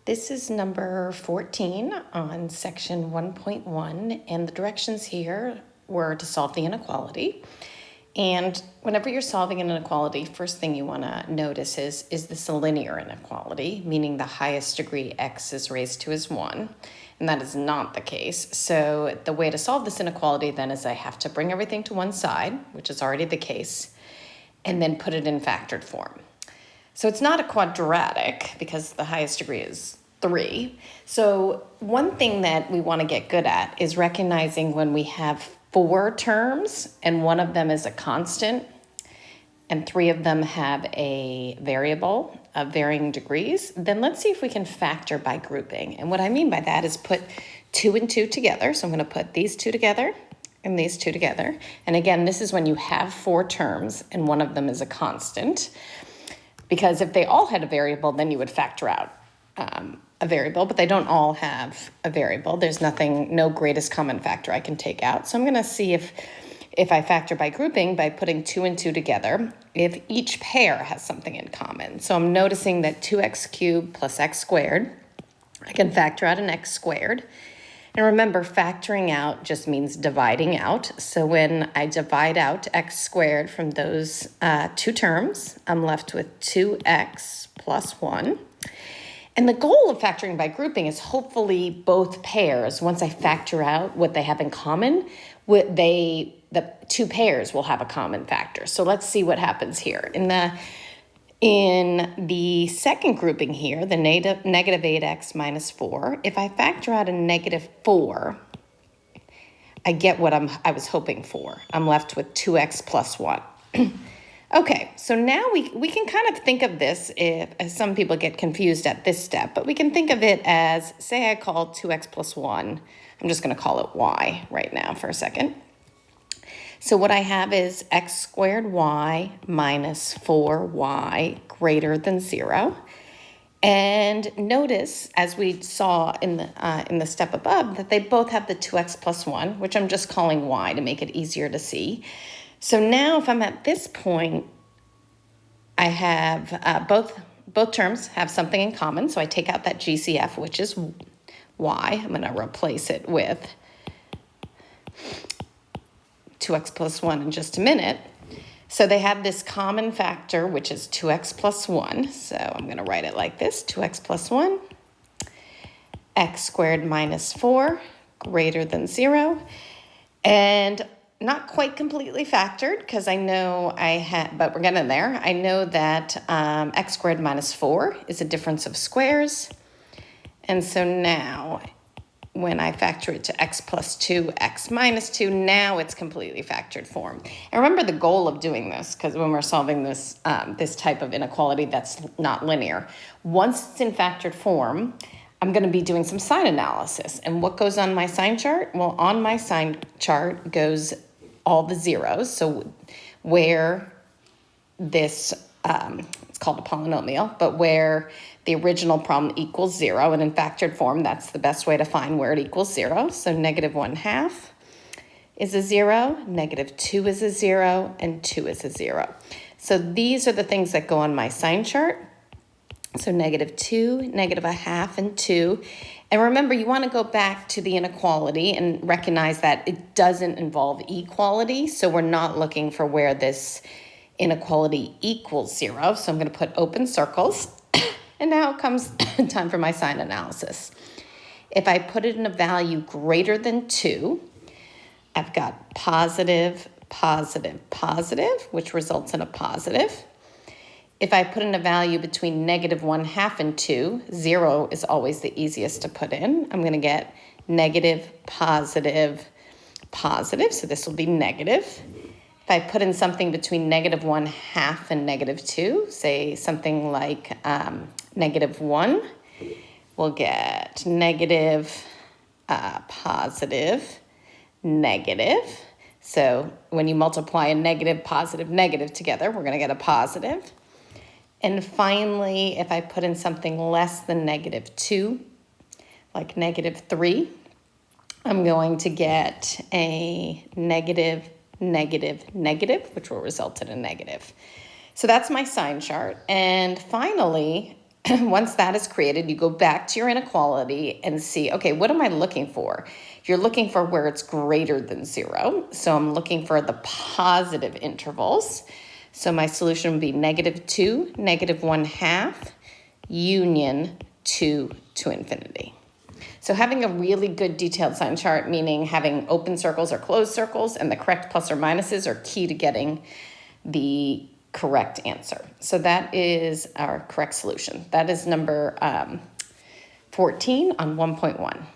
This is number 14 on section 1.1, and the directions here were to solve the inequality. And whenever you're solving an inequality, first thing you want to notice is this a linear inequality, meaning the highest degree x is raised to is 1, and that is not the case. So the way to solve this inequality then is I have to bring everything to one side, which is already the case, and then put it in factored form. So it's not a quadratic because the highest degree is 3. So one thing that we want to get good at is recognizing when we have 4 terms and one of them is a constant and 3 of them have a variable of varying degrees, then let's see if we can factor by grouping. And what I mean by that is put 2 and 2 together. So I'm going to put these 2 together and these 2 together. And again, this is when you have 4 terms and one of them is a constant. Because if they all had a variable, then you would factor out a variable, but they don't all have a variable. There's no greatest common factor I can take out. So I'm going to see if I factor by grouping, by putting 2 and 2 together, if each pair has something in common. So I'm noticing that 2x cubed plus x squared, I can factor out an x squared. And remember, factoring out just means dividing out. So when I divide out x squared from those 2 terms, I'm left with 2x plus 1. And the goal of factoring by grouping is hopefully both pairs, once I factor out what they have in common, the 2 pairs will have a common factor. So let's see what happens here. In the second grouping here, the negative 8x minus 4, if I factor out a negative 4, I get what I was hoping for. I'm left with 2x plus 1. Okay, so now we can kind of think of this, as some people get confused at this step, but we can think of it as, say I call 2x plus 1, I'm just going to call it y right now for a second. So what I have is x squared y minus 4y greater than 0. And notice, as we saw in the step above, that they both have the 2x plus 1, which I'm just calling y to make it easier to see. So now if I'm at this point, I have both terms have something in common. So I take out that GCF, which is y. I'm going to replace it with 2x plus 1 in just a minute. So they have this common factor, which is 2x plus 1. So I'm going to write it like this, 2x plus 1, x squared minus 4 greater than 0. And not quite completely factored because I know but we're getting there. I know that x squared minus 4 is a difference of squares. And so now when I factor it to x plus 2, x minus 2, now it's completely factored form. And remember the goal of doing this, because when we're solving this type of inequality that's not linear, once it's in factored form, I'm going to be doing some sign analysis. And what goes on my sign chart? Well, on my sign chart goes all the zeros. So where this, it's called a polynomial, but where the original problem equals 0, and in factored form, that's the best way to find where it equals 0. So negative 1/2 is a 0, negative 2 is a 0, and 2 is a 0. So these are the things that go on my sign chart. So negative 2, negative 1/2, and 2. And remember, you want to go back to the inequality and recognize that it doesn't involve equality. So we're not looking for where this inequality equals 0. So I'm going to put open circles. And now comes time for my sign analysis. If I put it in a value greater than 2, I've got positive, positive, positive, which results in a positive. If I put in a value between negative 1/2 and 2, 0 is always the easiest to put in. I'm going to get negative, positive, positive. So this will be negative. If I put in something between negative 1/2 and negative 2, say something like negative 1, we'll get negative, positive, negative. So when you multiply a negative, positive, negative together, we're going to get a positive. And finally, if I put in something less than negative 2, like negative 3, I'm going to get a negative, negative, negative, which will result in a negative. So that's my sign chart. And finally, Once that is created, you go back to your inequality and see, okay, what am I looking for? You're looking for where it's greater than 0. So I'm looking for the positive intervals. So my solution would be -2, -1/2, union 2 to infinity. So having a really good detailed sign chart, meaning having open circles or closed circles, and the correct plus or minuses are key to getting the correct answer. So that is our correct solution. That is number 14 on 1.1.